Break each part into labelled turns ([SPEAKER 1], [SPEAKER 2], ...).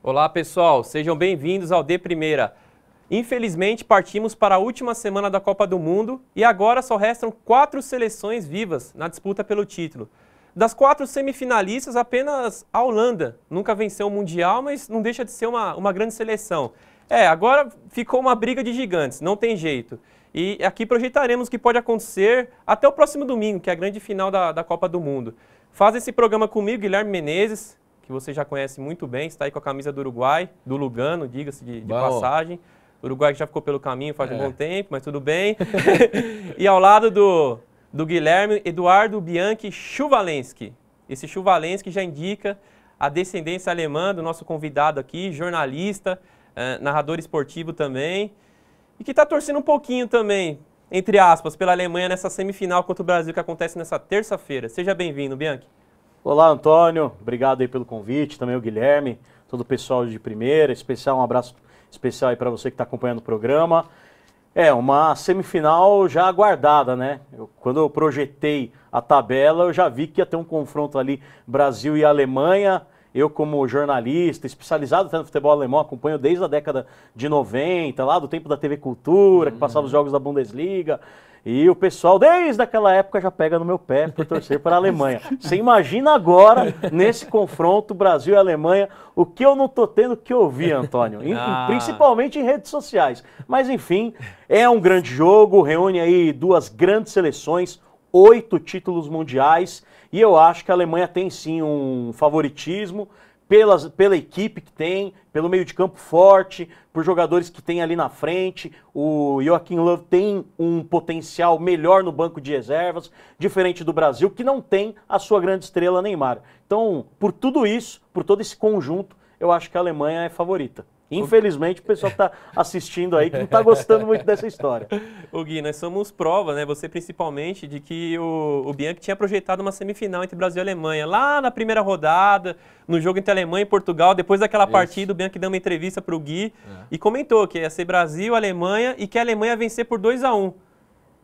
[SPEAKER 1] Olá pessoal, sejam bem-vindos ao De Primeira. Infelizmente partimos para a última semana da Copa do Mundo e agora só restam 4 seleções vivas na disputa pelo título. Das 4 semifinalistas, apenas a Holanda nunca venceu o Mundial, mas não deixa de ser uma grande seleção. Agora ficou uma briga de gigantes, não tem jeito. E aqui projetaremos o que pode acontecer até o próximo domingo, que é a grande final da Copa do Mundo. Faz esse programa comigo, Guilherme Menezes, que você já conhece muito bem, está aí com a camisa do Uruguai, do Lugano, diga-se de passagem. O Uruguai já ficou pelo caminho faz um bom tempo, mas tudo bem. E ao lado do Guilherme, Eduardo Bianchi Chuvalensky. Esse Chuvalensky já indica a descendência alemã do nosso convidado aqui, jornalista, narrador esportivo também, e que está torcendo um pouquinho também, entre aspas, pela Alemanha nessa semifinal contra o Brasil que acontece nessa terça-feira. Seja bem-vindo, Bianchi.
[SPEAKER 2] Olá, Antônio. Obrigado aí pelo convite, também o Guilherme, todo o pessoal de primeira, um abraço especial aí para você que está acompanhando o programa. Uma semifinal já aguardada, né? Quando eu projetei a tabela, eu já vi que ia ter um confronto ali Brasil e Alemanha. Eu, como jornalista, especializado até no futebol alemão, acompanho desde a década de 90, lá do tempo da TV Cultura, que passava os jogos da Bundesliga. E o pessoal, desde aquela época, já pega no meu pé por torcer para a Alemanha. Você imagina agora, nesse confronto, Brasil e Alemanha, o que eu não estou tendo que ouvir, Antônio, principalmente em redes sociais. Mas, enfim, é um grande jogo, reúne aí 2 grandes seleções, 8 títulos mundiais, e eu acho que a Alemanha tem sim um favoritismo, pela equipe que tem, pelo meio de campo forte, por jogadores que tem ali na frente. O Joachim Löw tem um potencial melhor no banco de reservas, diferente do Brasil, que não tem a sua grande estrela Neymar. Então, por tudo isso, por todo esse conjunto, eu acho que a Alemanha é favorita. Infelizmente, o pessoal que está assistindo aí que não está gostando muito dessa história.
[SPEAKER 1] Ô Gui, nós somos prova, né? Você principalmente, de que o Bianchi tinha projetado uma semifinal entre Brasil e Alemanha. Lá na primeira rodada, no jogo entre Alemanha e Portugal, depois daquela partida, o Bianchi deu uma entrevista para o Gui e comentou que ia ser Brasil, Alemanha e que a Alemanha ia vencer por 2-1.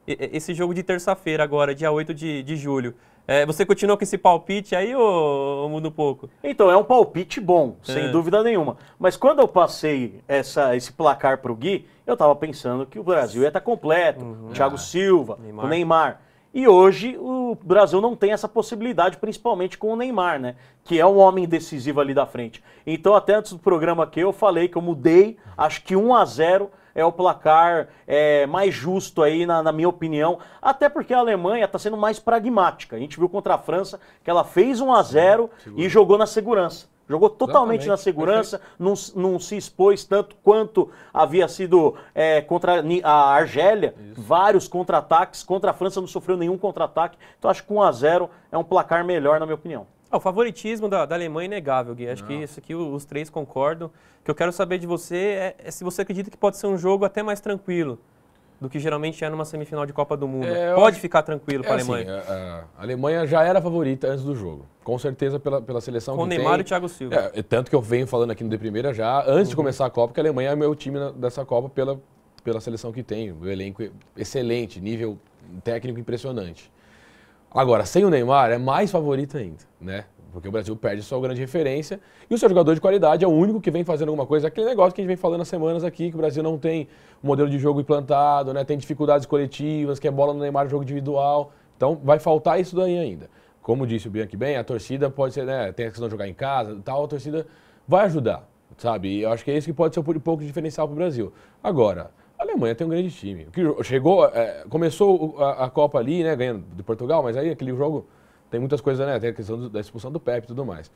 [SPEAKER 1] Esse jogo de terça-feira agora, dia 8 de julho. Você continua com esse palpite aí ou muda um pouco?
[SPEAKER 2] Então, é um palpite bom, sem dúvida nenhuma. Mas quando eu passei esse placar para o Gui, eu estava pensando que o Brasil ia estar completo, o Thiago Silva, o Neymar. E hoje o Brasil não tem essa possibilidade, principalmente com o Neymar, né? Que é um homem decisivo ali da frente. Então, até antes do programa aqui, eu falei que eu mudei, acho que 1-0 é o placar mais justo aí, na minha opinião, até porque a Alemanha está sendo mais pragmática. A gente viu contra a França que ela fez 1-0 e jogou na segurança. Jogou totalmente na segurança, não se expôs tanto quanto havia sido contra a Argélia. Vários contra-ataques, contra a França não sofreu nenhum contra-ataque. Então acho que 1-0 é um placar melhor, na minha opinião.
[SPEAKER 1] O favoritismo da Alemanha é inegável, Gui. Acho que isso aqui os 3 concordam. O que eu quero saber de você é se você acredita que pode ser um jogo até mais tranquilo do que geralmente é numa semifinal de Copa do Mundo. Pode ficar tranquilo para a Alemanha.
[SPEAKER 3] A Alemanha já era a favorita antes do jogo, com certeza pela seleção
[SPEAKER 1] com
[SPEAKER 3] que tem.
[SPEAKER 1] Com Neymar e Thiago Silva.
[SPEAKER 3] Tanto que eu venho falando aqui no De Primeira já, antes de começar a Copa, que a Alemanha é o meu time dessa Copa pela seleção que tem. O elenco excelente, nível técnico impressionante. Agora, sem o Neymar, é mais favorito ainda, né? Porque o Brasil perde sua grande referência e o seu jogador de qualidade é o único que vem fazendo alguma coisa. Aquele negócio que a gente vem falando há semanas aqui, que o Brasil não tem um modelo de jogo implantado, né? Tem dificuldades coletivas, que é bola no Neymar, jogo individual. Então, vai faltar isso daí ainda. Como disse o Bianchi bem, a torcida pode ser, né? Tem a questão de jogar em casa e tal, a torcida vai ajudar, sabe? E eu acho que é isso que pode ser um pouco diferencial para o Brasil. Agora, a Alemanha tem um grande time. Começou a Copa ali, né, ganhando de Portugal, mas aí aquele jogo tem muitas coisas, né, tem a questão da expulsão do Pepe e tudo mais.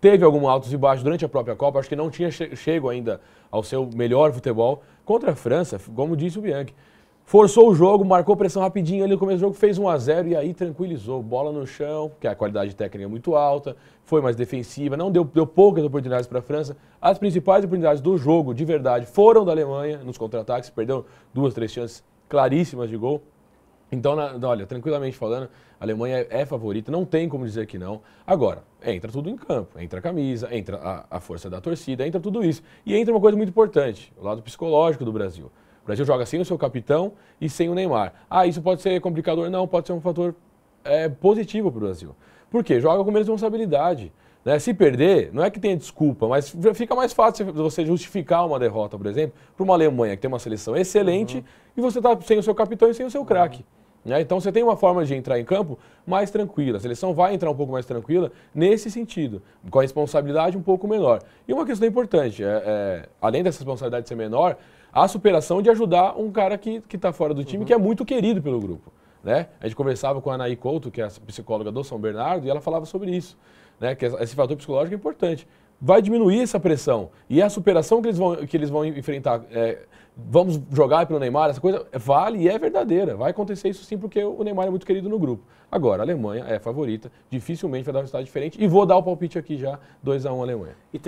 [SPEAKER 3] Teve alguns altos e baixos durante a própria Copa, acho que não tinha chego ainda ao seu melhor futebol. Contra a França, como disse o Bianchi, forçou o jogo, marcou pressão rapidinho ali no começo do jogo, fez 1-0 e aí tranquilizou. Bola no chão, que a qualidade técnica é muito alta, foi mais defensiva, não deu poucas oportunidades para a França. As principais oportunidades do jogo, de verdade, foram da Alemanha nos contra-ataques, perdeu 2, 3 chances claríssimas de gol. Então, olha, tranquilamente falando, a Alemanha é favorita, não tem como dizer que não. Agora, entra tudo em campo, entra a camisa, entra a força da torcida, entra tudo isso. E entra uma coisa muito importante, o lado psicológico do Brasil. O Brasil joga sem o seu capitão e sem o Neymar. Isso pode ser complicador? Não, pode ser um fator positivo para o Brasil. Por quê? Joga com menos responsabilidade. Né? Se perder, não é que tenha desculpa, mas fica mais fácil você justificar uma derrota, por exemplo, para uma Alemanha que tem uma seleção excelente e você está sem o seu capitão e sem o seu craque. Né? Então você tem uma forma de entrar em campo mais tranquila. A seleção vai entrar um pouco mais tranquila nesse sentido, com a responsabilidade um pouco menor. E uma questão importante, além dessa responsabilidade ser menor, a superação de ajudar um cara que está fora do time, que é muito querido pelo grupo. Né? A gente conversava com a Anaí Couto, que é a psicóloga do São Bernardo, e ela falava sobre isso, né? Que esse fator psicológico é importante. Vai diminuir essa pressão. E a superação que eles vão enfrentar, vamos jogar pelo Neymar, essa coisa, vale e é verdadeira. Vai acontecer isso sim, porque o Neymar é muito querido no grupo. Agora, a Alemanha é a favorita, dificilmente vai dar um resultado diferente. E vou dar o palpite aqui já, 2-1 Alemanha.
[SPEAKER 2] E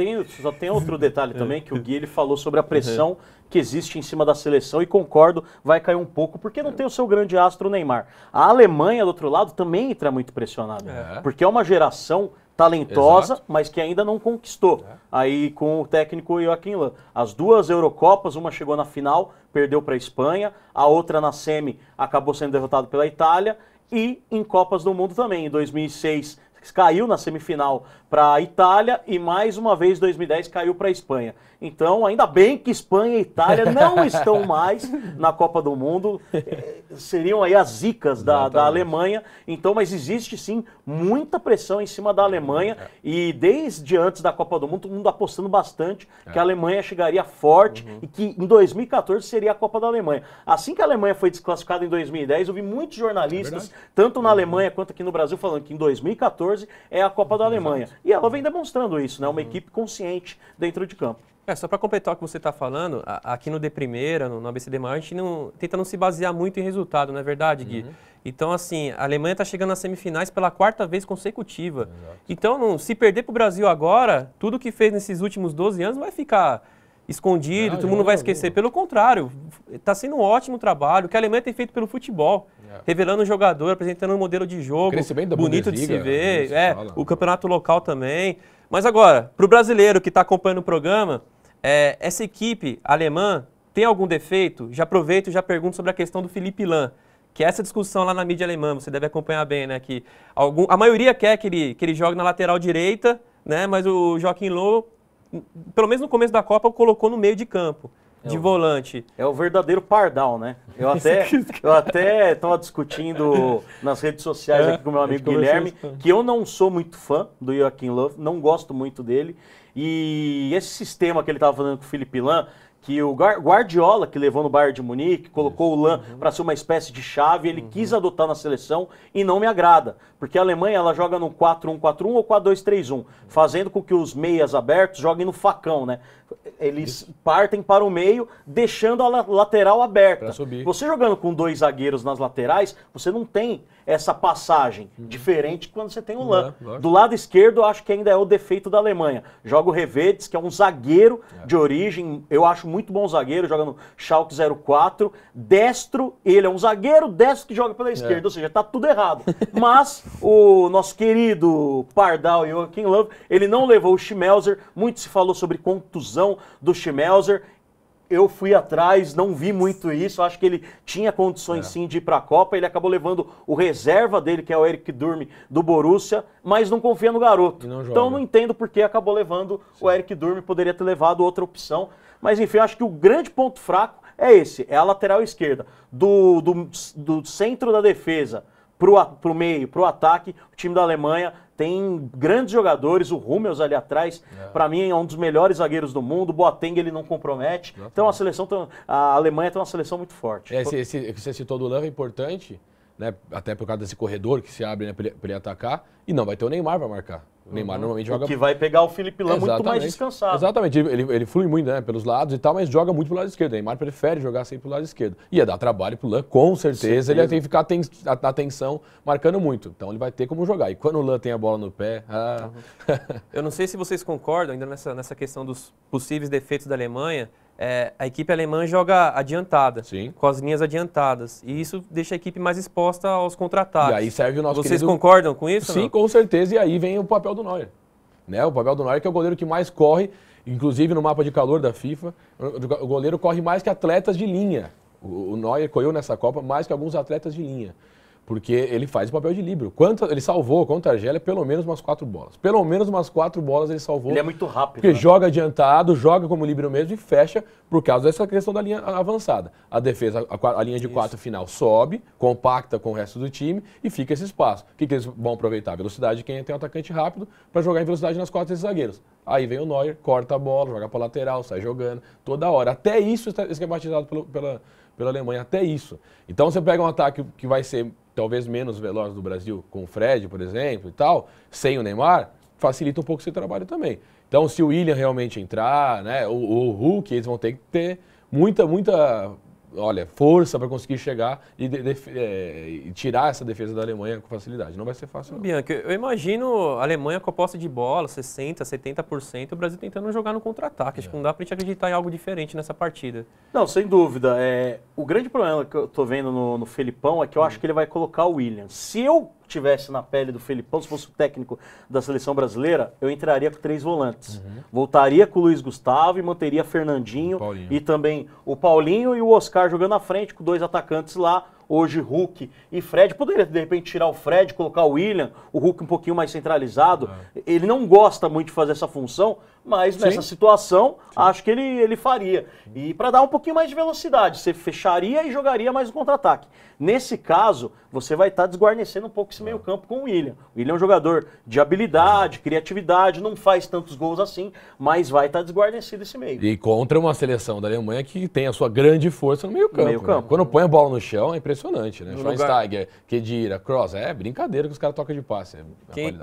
[SPEAKER 2] só tem outro detalhe também, que o Gui ele falou sobre a pressão que existe em cima da seleção, e concordo, vai cair um pouco, porque não tem o seu grande astro, o Neymar. A Alemanha, do outro lado, também entra muito pressionada, porque é uma geração talentosa, exato, mas que ainda não conquistou. Aí com o técnico Joachim Löw. As duas Eurocopas, uma chegou na final, perdeu para a Espanha, a outra na semi acabou sendo derrotada pela Itália, e em Copas do Mundo também. Em 2006 caiu na semifinal para a Itália e mais uma vez em 2010 caiu para a Espanha. Então, ainda bem que Espanha e Itália não estão mais na Copa do Mundo, seriam aí as zicas da Alemanha. Então, mas existe sim muita pressão em cima da Alemanha e desde antes da Copa do Mundo, todo mundo apostando bastante que a Alemanha chegaria forte e que em 2014 seria a Copa da Alemanha. Assim que a Alemanha foi desclassificada em 2010, eu vi muitos jornalistas, tanto na Alemanha quanto aqui no Brasil, falando que em 2014 é a Copa da Alemanha. E ela vem demonstrando isso, né? Uma equipe consciente dentro de campo.
[SPEAKER 1] Só para completar o que você está falando, aqui no De Primeira, no ABCD Maior, a gente tenta não se basear muito em resultado, não é verdade, Gui? Então, assim, a Alemanha está chegando nas semifinais pela 4ª vez consecutiva. Exato. Então, se perder para o Brasil agora, tudo que fez nesses últimos 12 anos vai ficar escondido, todo mundo vai esquecer. Pelo contrário, está sendo um ótimo trabalho que a Alemanha tem feito pelo futebol, revelando um jogador, apresentando um modelo de jogo bonito de se ver, o campeonato local também. Mas agora, para o brasileiro que está acompanhando o programa, essa equipe alemã tem algum defeito? Já aproveito e já pergunto sobre a questão do Philipp Lahm, que é essa discussão lá na mídia alemã, você deve acompanhar bem, né? Que a maioria quer que ele jogue na lateral direita, né? Mas o Joachim Löw, pelo menos no começo da Copa, colocou no meio de campo, de volante.
[SPEAKER 2] É o verdadeiro pardal, né? Eu até estava discutindo nas redes sociais aqui com o meu amigo Guilherme, que eu não sou muito fã do Joachim Löw, não gosto muito dele. E esse sistema que ele estava fazendo com o Philipp Lahm, que o Guardiola, que levou no Bayern de Munique, colocou o Lahm para ser uma espécie de chave, ele quis adotar na seleção e não me agrada. Porque a Alemanha ela joga no 4-1-4-1 ou 4-2-3-1, fazendo com que os meias abertos joguem no facão, né? Eles partem para o meio, deixando a lateral aberta. Você jogando com 2 zagueiros nas laterais, você não tem essa passagem diferente quando você tem o Lahm. Do lado esquerdo, eu acho que ainda é o defeito da Alemanha. Joga o Revedes, que é um zagueiro de origem, eu acho muito bom zagueiro, joga no Schalke 04. Destro, ele é um zagueiro destro que joga pela esquerda, ou seja, tá tudo errado. Mas o nosso querido pardal Joachim Löw, ele não levou o Schmelzer, muito se falou sobre contusão do Schmelzer. Eu fui atrás, não vi muito isso, acho que ele tinha condições sim de ir para a Copa, ele acabou levando o reserva dele, que é o Eric Durm do Borussia, mas não confia no garoto. Então não entendo por que acabou levando o Eric Durm, poderia ter levado outra opção. Mas enfim, acho que o grande ponto fraco é esse, é a lateral esquerda. Do centro da defesa pro meio, pro ataque, o time da Alemanha tem grandes jogadores, o Hummels ali atrás, para mim é um dos melhores zagueiros do mundo, o Boateng ele não compromete, então a Alemanha tem uma seleção muito forte.
[SPEAKER 3] Esse que você citou do Löw é importante, né, até por causa desse corredor que se abre, né, para ele atacar, e não vai ter o Neymar para marcar. O Neymar normalmente joga...
[SPEAKER 2] que vai pegar o Philipp Lahm muito mais descansado.
[SPEAKER 3] Exatamente, ele flui muito, né, pelos lados e tal, mas joga muito pro lado esquerdo. O Neymar prefere jogar sempre pro lado esquerdo. Ia dar trabalho pro Lahm, com certeza. Ele ia ter que ficar atenção, marcando muito. Então ele vai ter como jogar. E quando o Lahm tem a bola no pé...
[SPEAKER 1] Eu não sei se vocês concordam ainda nessa questão dos possíveis defeitos da Alemanha. A equipe alemã joga adiantada, com as linhas adiantadas. E isso deixa a equipe mais exposta aos contra-ataques.
[SPEAKER 3] E aí serve o nosso
[SPEAKER 1] Vocês concordam com isso?
[SPEAKER 3] Sim, com certeza. E aí vem o papel do Neuer. Né? O papel do Neuer que é o goleiro que mais corre, inclusive no mapa de calor da FIFA. O goleiro corre mais que atletas de linha. O Neuer correu nessa Copa mais que alguns atletas de linha. Porque ele faz o papel de líbero. Ele salvou contra a Argélia pelo menos umas 4 bolas. Pelo menos umas 4 bolas ele salvou.
[SPEAKER 2] Ele é muito rápido.
[SPEAKER 3] Porque joga adiantado, joga como líbero mesmo e fecha por causa dessa questão da linha avançada. A defesa, a linha de 4 final sobe, compacta com o resto do time e fica esse espaço. O que eles vão aproveitar? A velocidade de quem tem um atacante rápido para jogar em velocidade nas costas desses zagueiros. Aí vem o Neuer, corta a bola, joga para lateral, sai jogando toda hora. Até isso esquematizado pela Alemanha, até isso. Então você pega um ataque que vai ser talvez menos veloz do Brasil, com o Fred, por exemplo, e tal, sem o Neymar, facilita um pouco esse trabalho também. Então, se o William realmente entrar, né, o Hulk, eles vão ter que ter muita força para conseguir chegar e tirar essa defesa da Alemanha com facilidade. Não vai ser fácil, não.
[SPEAKER 1] Bianca, eu imagino a Alemanha com a posse de bola, 60%, 70%, o Brasil tentando jogar no contra-ataque. Acho que não dá pra gente acreditar em algo diferente nessa partida.
[SPEAKER 2] Não, sem dúvida. O grande problema que eu tô vendo no Felipão é que eu acho que ele vai colocar o William. Se eu estivesse na pele do Felipão, se fosse o técnico da seleção brasileira, eu entraria com 3 volantes. Voltaria com o Luiz Gustavo e manteria Fernandinho e também o Paulinho e o Oscar jogando à frente com 2 atacantes lá. Hoje Hulk e Fred, poderia de repente tirar o Fred, colocar o William, o Hulk um pouquinho mais centralizado. Ele não gosta muito de fazer essa função, mas nessa situação acho que ele faria. E para dar um pouquinho mais de velocidade, você fecharia e jogaria mais no contra-ataque. Nesse caso, você vai estar desguarnecendo um pouco esse meio campo com o William. O William é um jogador de habilidade, criatividade, não faz tantos gols assim, mas vai estar desguarnecido esse meio.
[SPEAKER 3] E contra uma seleção da Alemanha que tem a sua grande força no meio campo. Né? Quando põe a bola no chão é impressionante, né? Schweinsteiger, Khedira, Kroos, é brincadeira que os caras tocam de passe.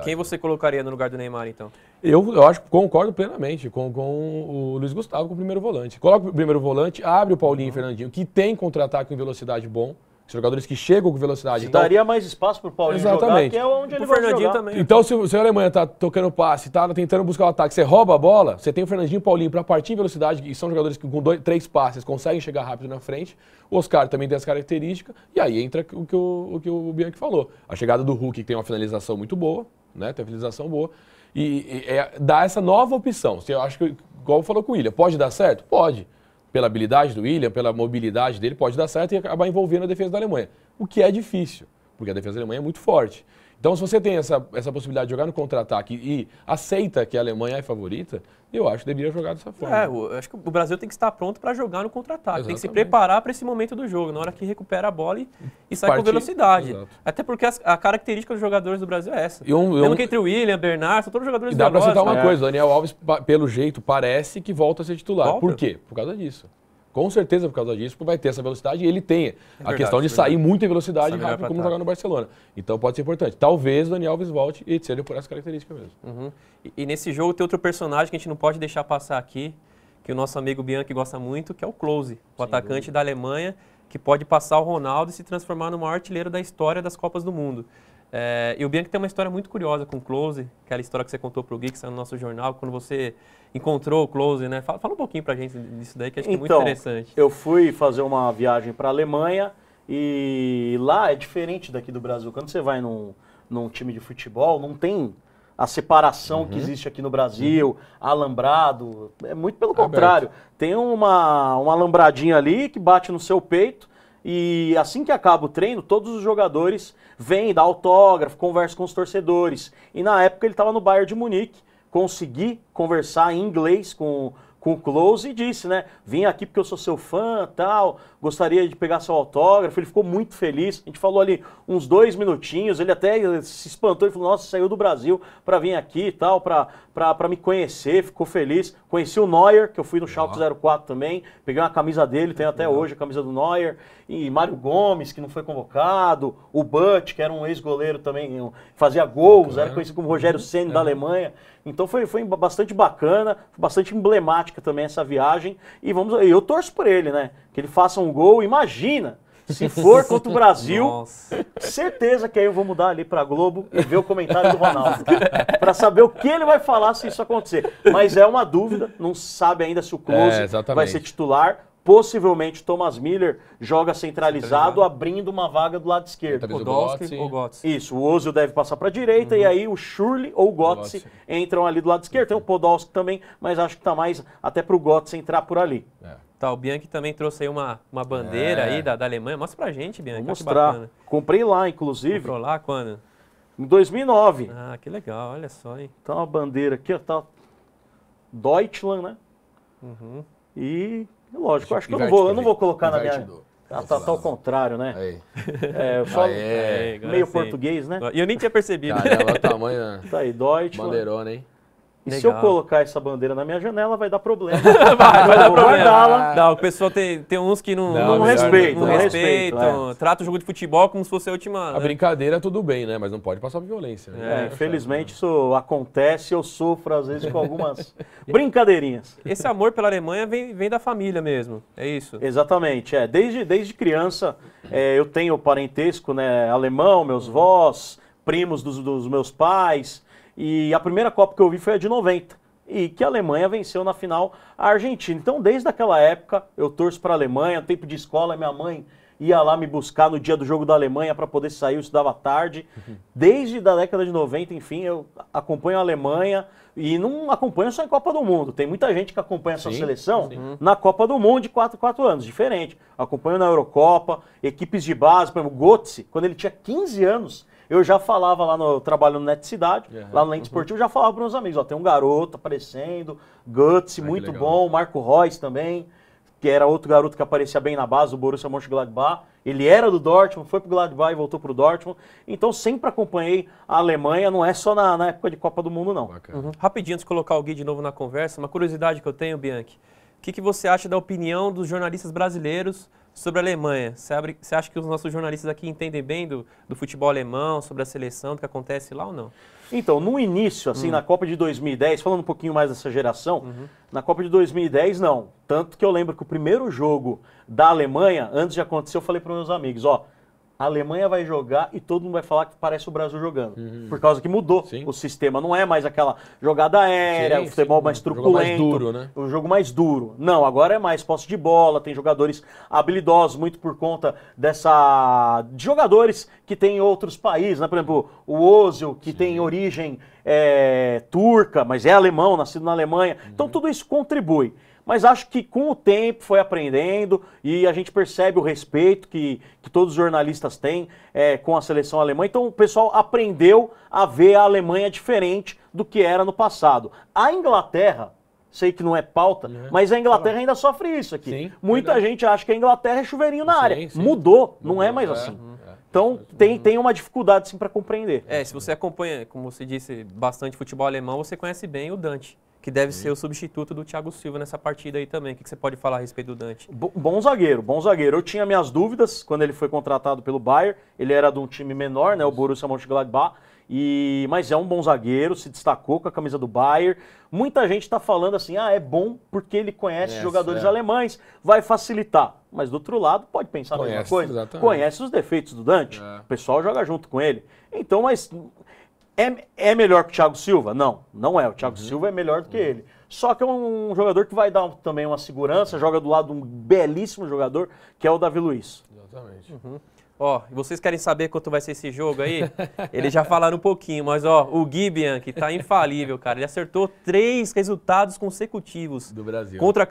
[SPEAKER 1] Quem você colocaria no lugar do Neymar, então?
[SPEAKER 3] Eu acho que concordo plenamente com o Luiz Gustavo com o primeiro volante. Coloca o primeiro volante, abre o Paulinho e Fernandinho, que tem contra-ataque em velocidade bom. Jogadores que chegam com velocidade.
[SPEAKER 2] Então, daria mais espaço para o Paulinho jogar, que é onde ele vai jogar.
[SPEAKER 1] Também.
[SPEAKER 3] Então, se a Alemanha está tocando passe, está tentando buscar o ataque, você rouba a bola, você tem o Fernandinho e o Paulinho para partir em velocidade, que são jogadores que com 3 passes conseguem chegar rápido na frente. O Oscar também tem essa característica. E aí entra o que o Bianchi falou. A chegada do Hulk, que tem uma finalização muito boa, né? Tem uma finalização boa. E dá essa nova opção. Eu acho que, igual falou com o William, pode dar certo? Pode. Pela habilidade do William, pela mobilidade dele, pode dar certo e acabar envolvendo a defesa da Alemanha. O que é difícil, porque a defesa da Alemanha é muito forte. Então, se você tem essa possibilidade de jogar no contra-ataque e aceita que a Alemanha é favorita, eu acho que deveria jogar dessa forma.
[SPEAKER 1] Eu acho que o Brasil tem que estar pronto para jogar no contra-ataque. Tem que se preparar para esse momento do jogo, na hora que recupera a bola e sai com velocidade. Exato. Até porque a característica dos jogadores do Brasil é essa. Mesmo que entre o William, Bernard, são todos jogadores velozes.
[SPEAKER 3] E dá para citar uma coisa, o Daniel Alves, pelo jeito, parece que volta a ser titular. Por quê? Por causa disso. Com certeza por causa disso, porque vai ter essa velocidade e ele tem a questão de sair muito em velocidade e rápido como jogar no Barcelona. Então pode ser importante. Talvez o Daniel Alves volte e seja por essa característica mesmo.
[SPEAKER 1] E nesse jogo tem outro personagem que a gente não pode deixar passar aqui, que o nosso amigo Bianchi gosta muito, que é o Klose, o atacante da Alemanha, que pode passar o Ronaldo e se transformar no maior artilheiro da história das Copas do Mundo. E o Bianchi tem uma história muito curiosa com o Klose, aquela história que você contou para o Gui, que saiu no nosso jornal, quando você encontrou o Klose, né? Fala um pouquinho pra gente disso daí, que acho que é muito interessante.
[SPEAKER 2] Eu fui fazer uma viagem para a Alemanha e lá é diferente daqui do Brasil. Quando você vai num time de futebol, não tem a separação que existe aqui no Brasil, alambrado. É muito pelo contrário. Tem uma alambradinha ali que bate no seu peito e assim que acaba o treino, todos os jogadores vêm dar autógrafo, conversam com os torcedores. E na época ele estava no Bayern de Munique. Consegui conversar em inglês com o Klose e disse, né, vim aqui porque eu sou seu fã, tal, gostaria de pegar seu autógrafo. Ele ficou muito feliz, a gente falou ali uns 2 minutinhos, ele até se espantou e falou, nossa, saiu do Brasil para vir aqui e tal, para me conhecer, ficou feliz. Conheci o Neuer, que eu fui no Schalke 04 também, peguei uma camisa dele, tenho até hoje a camisa do Neuer, e Mário Gomes, que não foi convocado, o Butch, que era um ex-goleiro também, fazia gols, era conhecido como Rogério Ceni da Alemanha. Então foi bastante bacana, bastante emblemática também essa viagem. E eu torço por ele, né? Que ele faça um gol. Imagina, se for contra o Brasil, certeza que aí eu vou mudar ali pra Globo e ver o comentário do Ronaldo. Pra saber o que ele vai falar se isso acontecer. Mas é uma dúvida, não sabe ainda se o Klose vai ser titular. Possivelmente Thomas Müller joga centralizado, abrindo uma vaga do lado esquerdo.
[SPEAKER 1] Podolski ou Götze.
[SPEAKER 2] Isso, o Ozil deve passar para a direita e aí o Schürrle ou o Götze entram ali do lado esquerdo. Tem o Podolski também, mas acho que está mais até para o Götze entrar por ali.
[SPEAKER 1] Tá, o Bianchi também trouxe aí uma bandeira aí da Alemanha. Mostra pra gente, Bianchi.
[SPEAKER 2] Vou
[SPEAKER 1] que
[SPEAKER 2] mostrar.
[SPEAKER 1] bacana.
[SPEAKER 2] Comprei lá, inclusive,
[SPEAKER 1] Comprou lá quando?
[SPEAKER 2] em 2009.
[SPEAKER 1] Ah, que legal, olha só, hein?
[SPEAKER 2] Tá uma bandeira aqui, ó, tá Deutschland, né?
[SPEAKER 1] Uhum.
[SPEAKER 2] E, lógico, eu acho que eu
[SPEAKER 3] Inverte
[SPEAKER 2] não
[SPEAKER 3] pra
[SPEAKER 2] não vou
[SPEAKER 3] gente.
[SPEAKER 2] colocar na
[SPEAKER 3] Inverte
[SPEAKER 2] minha...
[SPEAKER 3] do-
[SPEAKER 2] Tá ao contrário, né?
[SPEAKER 3] Aí.
[SPEAKER 2] É, eu falo
[SPEAKER 3] Aê.
[SPEAKER 1] Agora
[SPEAKER 2] meio
[SPEAKER 1] sim.
[SPEAKER 2] português, né?
[SPEAKER 1] E eu nem tinha percebido.
[SPEAKER 3] Caramba, olha o tamanho da
[SPEAKER 2] Tá aí, Deutschland.
[SPEAKER 3] bandeirona, hein?
[SPEAKER 2] E se eu
[SPEAKER 1] Legal.
[SPEAKER 2] colocar essa bandeira na minha janela, vai dar problema.
[SPEAKER 1] vai dar
[SPEAKER 2] Eu vou
[SPEAKER 1] problema.
[SPEAKER 2] guardá-la.
[SPEAKER 1] Não, o pessoal tem uns que não
[SPEAKER 3] Não
[SPEAKER 2] respeitam,
[SPEAKER 1] não
[SPEAKER 2] não
[SPEAKER 1] respeitam,
[SPEAKER 2] respeitam,
[SPEAKER 1] trata o jogo de futebol como se fosse a última...
[SPEAKER 3] A
[SPEAKER 1] né?
[SPEAKER 3] brincadeira tudo bem, né? Mas não pode passar por violência. Né?
[SPEAKER 2] Infelizmente isso acontece, eu sofro às vezes com algumas brincadeirinhas.
[SPEAKER 1] Esse amor pela Alemanha vem da família mesmo, é isso?
[SPEAKER 2] Exatamente, desde criança eu tenho parentesco, né, alemão, meus vós, primos dos meus pais, e a primeira Copa que eu vi foi a de 90, e que a Alemanha venceu na final a Argentina. Então desde aquela época eu torço para a Alemanha, tempo de escola, minha mãe ia lá me buscar no dia do jogo da Alemanha para poder sair, eu estudava tarde. Desde a década de 90, enfim, eu acompanho a Alemanha e não acompanho só em Copa do Mundo. Tem muita gente que acompanha essa
[SPEAKER 3] Sim,
[SPEAKER 2] seleção na Copa do Mundo de 4 anos, diferente. Acompanho na Eurocopa, equipes de base, por exemplo, Götze, quando ele tinha 15 anos, eu já falava lá no trabalho no Net Cidade, lá no Lente Esportivo, eu já falava para meus amigos, ó, tem um garoto aparecendo, Götze, muito
[SPEAKER 3] legal.
[SPEAKER 2] bom, Marco Reus também, que era outro garoto que aparecia bem na base do Borussia Mönchengladbach. Ele era do Dortmund, foi pro Gladbach e voltou pro Dortmund. Então sempre acompanhei a Alemanha, não é só na época de Copa do Mundo, não.
[SPEAKER 3] Bacana.
[SPEAKER 1] Rapidinho, antes de colocar o Gui de novo na conversa, uma curiosidade que eu tenho, Bianchi. O que você acha da opinião dos jornalistas brasileiros sobre a Alemanha? Você acha que os nossos jornalistas aqui entendem bem do futebol alemão, sobre a seleção, do que acontece lá ou não?
[SPEAKER 2] Então, no início, assim, na Copa de 2010, falando um pouquinho mais dessa geração, na Copa de 2010, não. Tanto que eu lembro que o primeiro jogo da Alemanha, antes de acontecer, eu falei para meus amigos, ó, a Alemanha vai jogar e todo mundo vai falar que parece o Brasil jogando. Por causa que mudou o sistema. Não é mais aquela jogada aérea, o futebol mais truculento.
[SPEAKER 3] O jogo mais duro, né?
[SPEAKER 2] O jogo mais duro. Não, agora é mais posse de bola, tem jogadores habilidosos, muito por conta de jogadores que tem em outros países, né? Por exemplo, o Ozil, que tem origem turca, mas é alemão, nascido na Alemanha. Então tudo isso contribui. Mas acho que com o tempo foi aprendendo e a gente percebe o respeito que todos os jornalistas têm com a seleção alemã. Então o pessoal aprendeu a ver a Alemanha diferente do que era no passado. A Inglaterra, sei que não é pauta, mas a Inglaterra ainda sofre isso aqui.
[SPEAKER 3] Sim,
[SPEAKER 2] Muita gente acha que a Inglaterra é chuveirinho na área.
[SPEAKER 3] Sim.
[SPEAKER 2] Mudou, não é mais assim. Então tem uma dificuldade sim para compreender.
[SPEAKER 1] Se você acompanha, como você disse, bastante futebol alemão, você conhece bem o Dante, que deve ser o substituto do Thiago Silva nessa partida aí também. O que você pode falar a respeito do Dante?
[SPEAKER 2] Bom zagueiro, bom zagueiro. Eu tinha minhas dúvidas quando ele foi contratado pelo Bayern. Ele era de um time menor, né, o Borussia Mönchengladbach. Mas é um bom zagueiro, se destacou com a camisa do Bayern. Muita gente está falando assim, é bom porque ele conhece jogadores alemães, vai facilitar. Mas do outro lado, pode pensar a mesma coisa.
[SPEAKER 3] Exatamente.
[SPEAKER 2] Conhece os defeitos do Dante, o pessoal joga junto com ele. Então, mas é melhor que o Thiago Silva? Não, não é. O Thiago Silva é melhor do que ele. Só que é um jogador que vai dar também uma segurança, joga do lado de um belíssimo jogador, que é o Davi Luiz.
[SPEAKER 3] Exatamente.
[SPEAKER 1] Ó, e vocês querem saber quanto vai ser esse jogo aí? Eles já falaram um pouquinho, mas ó, o Gui Bianchi tá infalível, cara. Ele acertou 3 resultados consecutivos.
[SPEAKER 3] Do Brasil.
[SPEAKER 1] Contra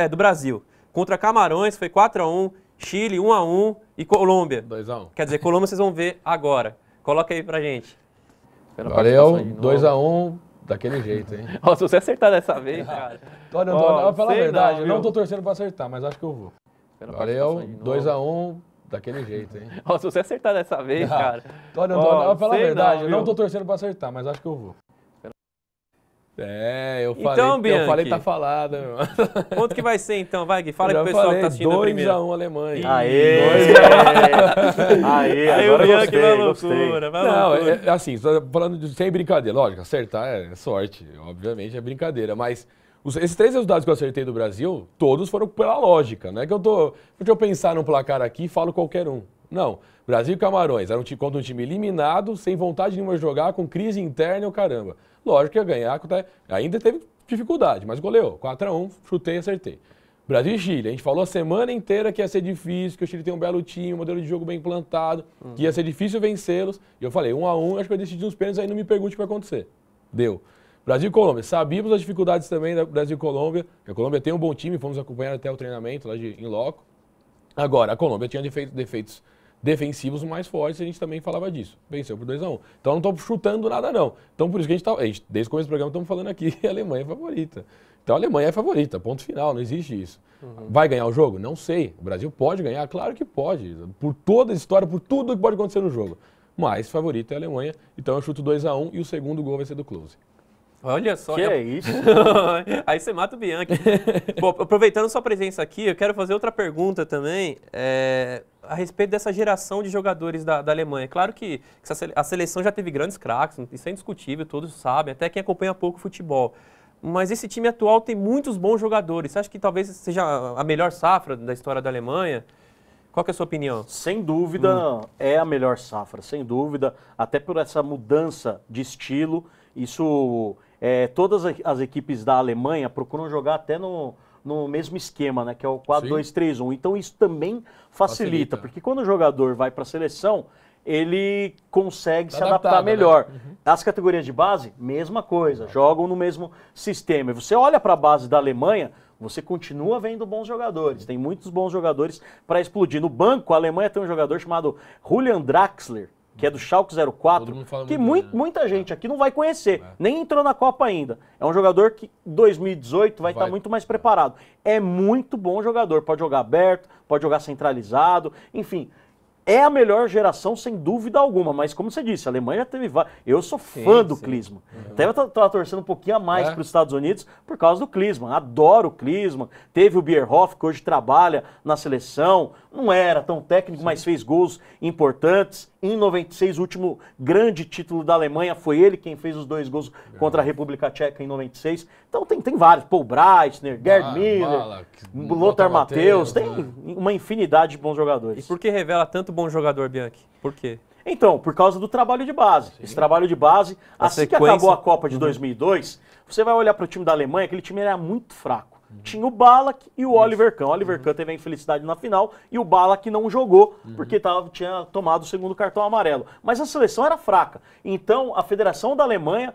[SPEAKER 1] do Brasil. Contra Camarões foi 4-1, Chile 1-1 e Colômbia.
[SPEAKER 3] 2-1.
[SPEAKER 1] Quer dizer, Colômbia vocês vão ver agora. Coloca aí pra gente.
[SPEAKER 3] Valeu, 2-1, daquele jeito, hein?
[SPEAKER 1] Ó, se você acertar dessa vez, cara.
[SPEAKER 3] Olha, vou falar a
[SPEAKER 1] sei
[SPEAKER 3] verdade,
[SPEAKER 1] não,
[SPEAKER 3] eu não
[SPEAKER 1] viu?
[SPEAKER 3] tô torcendo pra acertar, mas acho que eu vou. Valeu, 2-1, daquele jeito, hein?
[SPEAKER 1] Ó, se você acertar dessa vez, cara.
[SPEAKER 3] Olha, vou falar a
[SPEAKER 1] sei
[SPEAKER 3] verdade,
[SPEAKER 1] não,
[SPEAKER 3] eu não
[SPEAKER 1] viu?
[SPEAKER 3] tô torcendo pra acertar, mas acho que eu vou. Eu
[SPEAKER 1] Então,
[SPEAKER 3] falei,
[SPEAKER 1] Bianchi.
[SPEAKER 3] tá falado, meu.
[SPEAKER 1] Quanto que vai ser então? Vai, Gui, fala
[SPEAKER 3] Eu
[SPEAKER 1] pro
[SPEAKER 3] já
[SPEAKER 1] pessoal
[SPEAKER 3] falei,
[SPEAKER 1] que tá assistindo a primeira.
[SPEAKER 3] 2-1 Alemanha.
[SPEAKER 2] Aê! Aê,
[SPEAKER 1] Aí
[SPEAKER 2] agora
[SPEAKER 1] o Bianchi vai
[SPEAKER 2] gostei.
[SPEAKER 1] loucura, vai
[SPEAKER 3] Não,
[SPEAKER 1] loucura.
[SPEAKER 3] é assim, tô falando sem brincadeira. Lógico, acertar é sorte, obviamente é brincadeira, mas esses 3 resultados que eu acertei do Brasil, todos foram pela lógica, não é que deixa eu pensar num placar aqui e falo qualquer um. Não, Brasil e Camarões, era um time contra um time eliminado, sem vontade nenhuma de jogar, com crise interna e o caramba. Lógico que ia ganhar, ainda teve dificuldade, mas goleou, 4-1, chutei e acertei. Brasil e Chile, a gente falou a semana inteira que ia ser difícil, que o Chile tem um belo time, um modelo de jogo bem implantado, que ia ser difícil vencê-los, e eu falei, 1-1, acho que vai decidir uns pênaltis, aí não me pergunte o que vai acontecer. Deu. Brasil e Colômbia. Sabíamos as dificuldades também da Brasil e Colômbia. A Colômbia tem um bom time, fomos acompanhar até o treinamento lá em loco. Agora, a Colômbia tinha defeitos defensivos mais fortes, a gente também falava disso. Venceu por 2-1. Então não estou chutando nada, não. Então por isso que a gente desde o começo do programa, estamos falando aqui que a Alemanha é favorita. Então a Alemanha é favorita, ponto final, não existe isso. Vai ganhar o jogo? Não sei. O Brasil pode ganhar? Claro que pode. Por toda a história, por tudo que pode acontecer no jogo. Mas favorita é a Alemanha, então eu chuto 2-1 e o segundo gol vai ser do Klose.
[SPEAKER 1] Olha só.
[SPEAKER 2] Que é isso?
[SPEAKER 1] Aí você mata o Bianchi. Bom, aproveitando sua presença aqui, eu quero fazer outra pergunta também a respeito dessa geração de jogadores da Alemanha. Claro que a seleção já teve grandes craques, isso é indiscutível, todos sabem, até quem acompanha pouco futebol. Mas esse time atual tem muitos bons jogadores. Você acha que talvez seja a melhor safra da história da Alemanha? Qual que é a sua opinião?
[SPEAKER 2] Sem dúvida é a melhor safra, sem dúvida, até por essa mudança de estilo. Isso, todas as equipes da Alemanha procuram jogar até no mesmo esquema, né, que é o 4-2-3-1. Então isso também facilita, porque quando o jogador vai para a seleção, ele consegue se adaptar melhor. Né? As categorias de base, mesma coisa, jogam no mesmo sistema. E você olha para a base da Alemanha, você continua vendo bons jogadores. Tem muitos bons jogadores para explodir. No banco, a Alemanha tem um jogador chamado Julian Draxler, que é do Schalke 04, que muita gente aqui não vai conhecer, nem entrou na Copa ainda. É um jogador que em 2018 vai estar muito mais preparado. É muito bom jogador, pode jogar aberto, pode jogar centralizado, enfim. É a melhor geração, sem dúvida alguma, mas como você disse, a Alemanha já teve vários. Eu sou fã do Klinsmann. Até eu estava torcendo um pouquinho a mais para os Estados Unidos por causa do Klinsmann. Adoro o Klinsmann. Teve o Bierhoff, que hoje trabalha na seleção. Não era tão técnico, mas fez gols importantes. Em 96, o último grande título da Alemanha foi ele quem fez os 2 gols contra a República Tcheca em 96. Então tem vários. Paul Breitner, Gerd Müller, Lothar Matthäus. Tem uma infinidade de bons jogadores.
[SPEAKER 1] E por que revela tanto bom jogador, Bianchi? Por quê?
[SPEAKER 2] Então, por causa do trabalho de base. Esse trabalho de base, assim que acabou a Copa de 2002, você vai olhar para o time da Alemanha, aquele time era muito fraco. Tinha o Ballack e o Oliver Kahn. O Oliver Kahn teve a infelicidade na final e o Ballack não jogou porque tinha tomado o segundo cartão amarelo. Mas a seleção era fraca. Então a Federação da Alemanha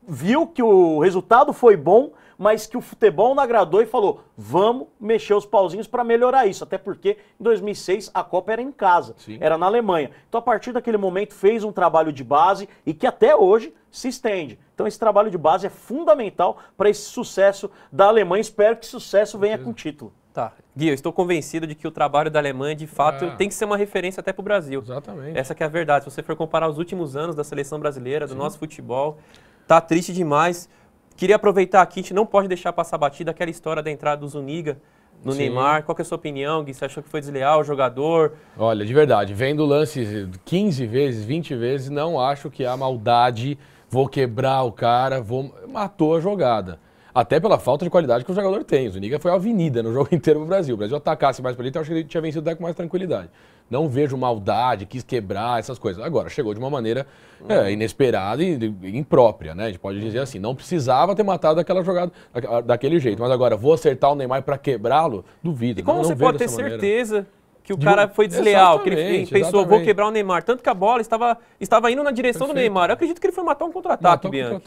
[SPEAKER 2] viu que o resultado foi bom, mas que o futebol não agradou e falou, vamos mexer os pauzinhos para melhorar isso. Até porque em 2006 a Copa era em casa, era na Alemanha. Então a partir daquele momento fez um trabalho de base e que até hoje se estende. Então esse trabalho de base é fundamental para esse sucesso da Alemanha. Espero que esse sucesso venha com título.
[SPEAKER 1] Tá. Gui, eu estou convencido de que o trabalho da Alemanha, de fato, tem que ser uma referência até para o Brasil.
[SPEAKER 3] Exatamente.
[SPEAKER 1] Essa que é a verdade. Se você for comparar os últimos anos da seleção brasileira, do nosso futebol, tá triste demais. Queria aproveitar aqui, a gente não pode deixar passar batida aquela história da entrada do Zuniga no Neymar. Qual que é a sua opinião, Gui? Você achou que foi desleal o jogador?
[SPEAKER 3] Olha, de verdade, vendo o lance 15 vezes, 20 vezes, não acho que há maldade, vou quebrar o cara, matou a jogada. Até pela falta de qualidade que o jogador tem. O Zuniga foi a avenida no jogo inteiro pro Brasil. O Brasil atacasse mais pra ele, então eu acho que ele tinha vencido até com mais tranquilidade. Não vejo maldade, quis quebrar, essas coisas. Agora, chegou de uma maneira inesperada e imprópria, né? A gente pode dizer assim, não precisava ter matado aquela jogada daquele jeito. Mas agora, vou acertar o Neymar para quebrá-lo? Duvido.
[SPEAKER 1] E como você pode ter certeza que o cara foi desleal, que ele pensou, vou quebrar o Neymar? Tanto que a bola estava indo na direção do Neymar. Eu acredito que ele foi matar um contra-ataque, Bianchi.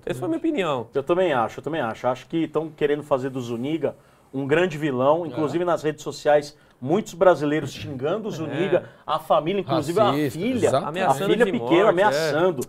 [SPEAKER 1] Essa foi a minha opinião.
[SPEAKER 2] Eu também acho. Acho que estão querendo fazer do Zuniga um grande vilão, inclusive nas redes sociais, muitos brasileiros xingando o Zuniga, a família, inclusive a filha pequena ameaçando.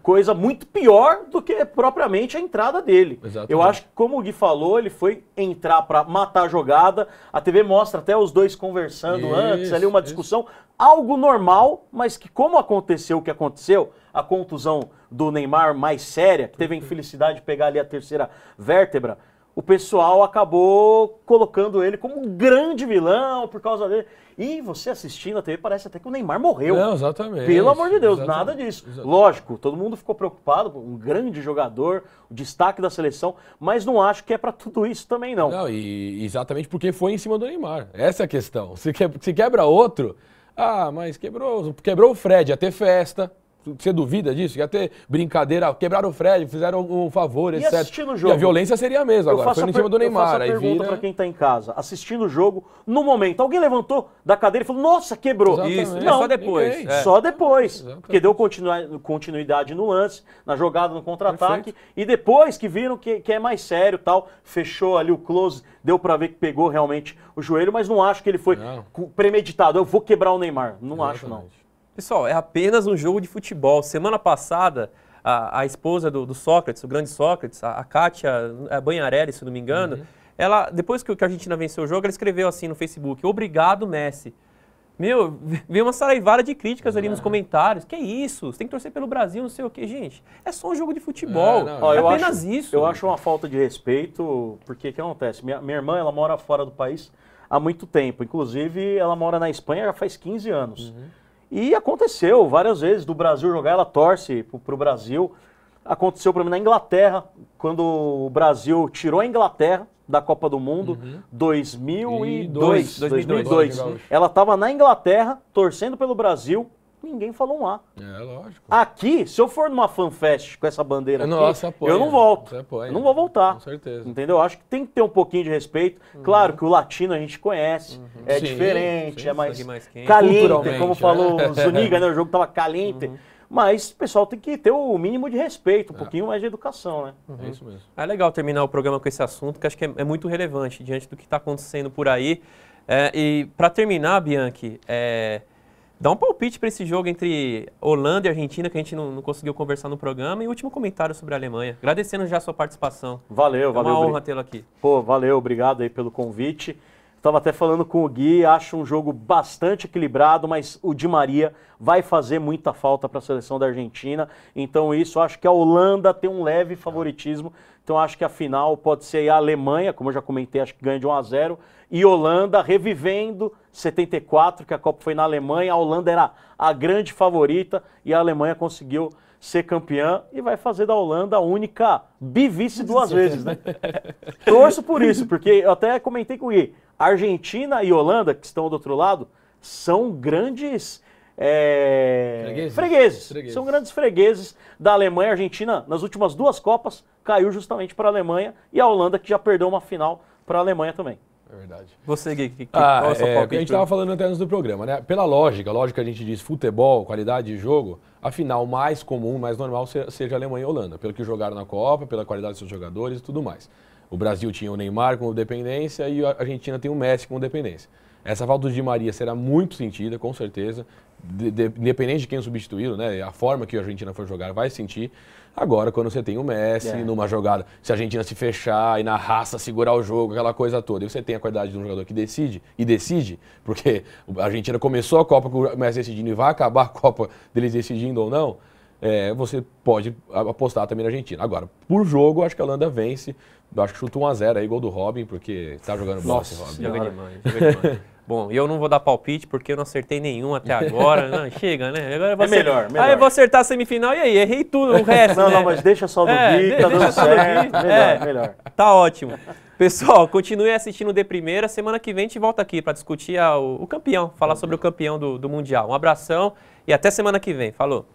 [SPEAKER 2] Coisa muito pior do que propriamente a entrada dele. Exatamente. Eu acho que, como o Gui falou, ele foi entrar para matar a jogada. A TV mostra até os dois conversando antes, ali uma discussão. Algo normal, mas que como aconteceu o que aconteceu, a contusão do Neymar mais séria, que teve a infelicidade de pegar ali a terceira vértebra, o pessoal acabou colocando ele como um grande vilão por causa dele. E você assistindo a TV, parece até que o Neymar morreu.
[SPEAKER 3] Não, exatamente.
[SPEAKER 2] Pelo amor de Deus, nada disso. Lógico, todo mundo ficou preocupado, um grande jogador, o destaque da seleção, mas não acho que é para tudo isso também, não.
[SPEAKER 3] Não, e exatamente porque foi em cima do Neymar. Essa é a questão. Se quebra outro, mas quebrou o Fred, ia ter festa. Você duvida disso? Ia ter brincadeira, quebraram o Fred, fizeram um favor, etc.
[SPEAKER 2] Assistindo o jogo?
[SPEAKER 3] E a violência seria a mesma agora, foi em cima do Neymar.
[SPEAKER 2] Eu faço a pergunta para quem tá em casa, assistindo o jogo, no momento, alguém levantou da cadeira e falou, nossa, quebrou.
[SPEAKER 3] Exatamente.
[SPEAKER 1] Isso,
[SPEAKER 2] não,
[SPEAKER 1] só depois.
[SPEAKER 3] ninguém.
[SPEAKER 2] Só depois,
[SPEAKER 3] Exatamente.
[SPEAKER 2] porque deu continuidade no lance, na jogada, no contra-ataque, e depois que viram que é mais sério, tal, fechou ali o close, deu para ver que pegou realmente o joelho, mas não acho que ele foi premeditado, eu vou quebrar o Neymar, não acho não.
[SPEAKER 1] Pessoal, é apenas um jogo de futebol. Semana passada, a esposa do Sócrates, o grande Sócrates, a Kátia Banharelli, se não me engano, ela, depois que a Argentina venceu o jogo, ela escreveu assim no Facebook, obrigado, Messi. Meu, veio uma saraivada de críticas ali nos comentários. Que isso? Você tem que torcer pelo Brasil, não sei o quê. Gente, é só um jogo de futebol. É apenas isso.
[SPEAKER 2] Eu acho uma falta de respeito, porque o que acontece? Minha irmã, ela mora fora do país há muito tempo. Inclusive, ela mora na Espanha já faz 15 anos. E aconteceu várias vezes do Brasil jogar, ela torce pro Brasil. Aconteceu para mim na Inglaterra, quando o Brasil tirou a Inglaterra da Copa do Mundo, 2002. Ela estava na Inglaterra, torcendo pelo Brasil, ninguém falou um A.
[SPEAKER 3] É, lógico.
[SPEAKER 2] Aqui, se eu for numa fanfest com essa bandeira aqui, eu não volto. Eu não vou voltar.
[SPEAKER 3] Com certeza.
[SPEAKER 2] Entendeu? Acho que tem que ter um pouquinho de respeito. Claro que o latino a gente conhece, é diferente, é mais caliente, como falou o Zuniga, né? O jogo estava caliente. Mas o pessoal tem que ter o mínimo de respeito, um pouquinho mais de educação, né?
[SPEAKER 3] É isso mesmo.
[SPEAKER 1] É legal terminar o programa com esse assunto, que acho que é muito relevante diante do que está acontecendo por aí. E para terminar, Bianchi, dá um palpite para esse jogo entre Holanda e Argentina, que a gente não conseguiu conversar no programa, e o último comentário sobre a Alemanha. Agradecendo já a sua participação.
[SPEAKER 2] Valeu.
[SPEAKER 1] É uma honra tê-lo aqui.
[SPEAKER 2] Pô, valeu, obrigado aí pelo convite. Estava até falando com o Gui, acho um jogo bastante equilibrado, mas o Di Maria vai fazer muita falta para a seleção da Argentina. Então isso, acho que a Holanda tem um leve favoritismo. Então acho que a final pode ser a Alemanha, como eu já comentei, acho que ganha de 1-0. E Holanda revivendo 74, que a Copa foi na Alemanha. A Holanda era a grande favorita e a Alemanha conseguiu ser campeã e vai fazer da Holanda a única bivice 2 vezes, né? Torço por isso, porque eu até comentei com o Gui. Argentina e Holanda, que estão do outro lado, são grandes fregueses. São grandes fregueses da Alemanha. A Argentina, nas últimas 2 Copas, caiu justamente para a Alemanha e a Holanda, que já perdeu uma final para a Alemanha também.
[SPEAKER 3] É verdade.
[SPEAKER 1] Você, Gui, qual é o seu palpite?
[SPEAKER 3] A gente estava falando até antes do programa, né? Pela lógica que a gente diz futebol, qualidade de jogo, a final mais comum, mais normal seja Alemanha e Holanda, pelo que jogaram na Copa, pela qualidade dos seus jogadores e tudo mais. O Brasil tinha o Neymar com dependência e a Argentina tem o Messi com dependência. Essa falta do Di Maria será muito sentida, com certeza, independente de quem substituí-lo, né? A forma que a Argentina for jogar vai sentir. Agora, quando você tem o Messi numa jogada, se a Argentina se fechar e na raça segurar o jogo, aquela coisa toda, e você tem a qualidade de um jogador que decide, porque a Argentina começou a Copa com o Messi decidindo e vai acabar a Copa deles decidindo ou não, você pode apostar também na Argentina. Agora, por jogo, acho que a Holanda vence. Eu acho que chuta 1-0 aí, gol do Robin, porque tá jogando bola esse Robin.
[SPEAKER 1] Joga demais. Bom, e eu não vou dar palpite porque eu não acertei nenhum até agora. Não, chega, né? Agora eu vou
[SPEAKER 2] melhor.
[SPEAKER 1] Aí eu vou acertar a semifinal e aí, errei tudo, o resto,
[SPEAKER 2] Não, mas deixa só do Gui, tá dando certo. Melhor.
[SPEAKER 1] Tá ótimo. Pessoal, continue assistindo o De Primeira. Semana que vem a gente volta aqui para discutir o campeão, falar sobre o campeão do Mundial. Um abração e até semana que vem. Falou!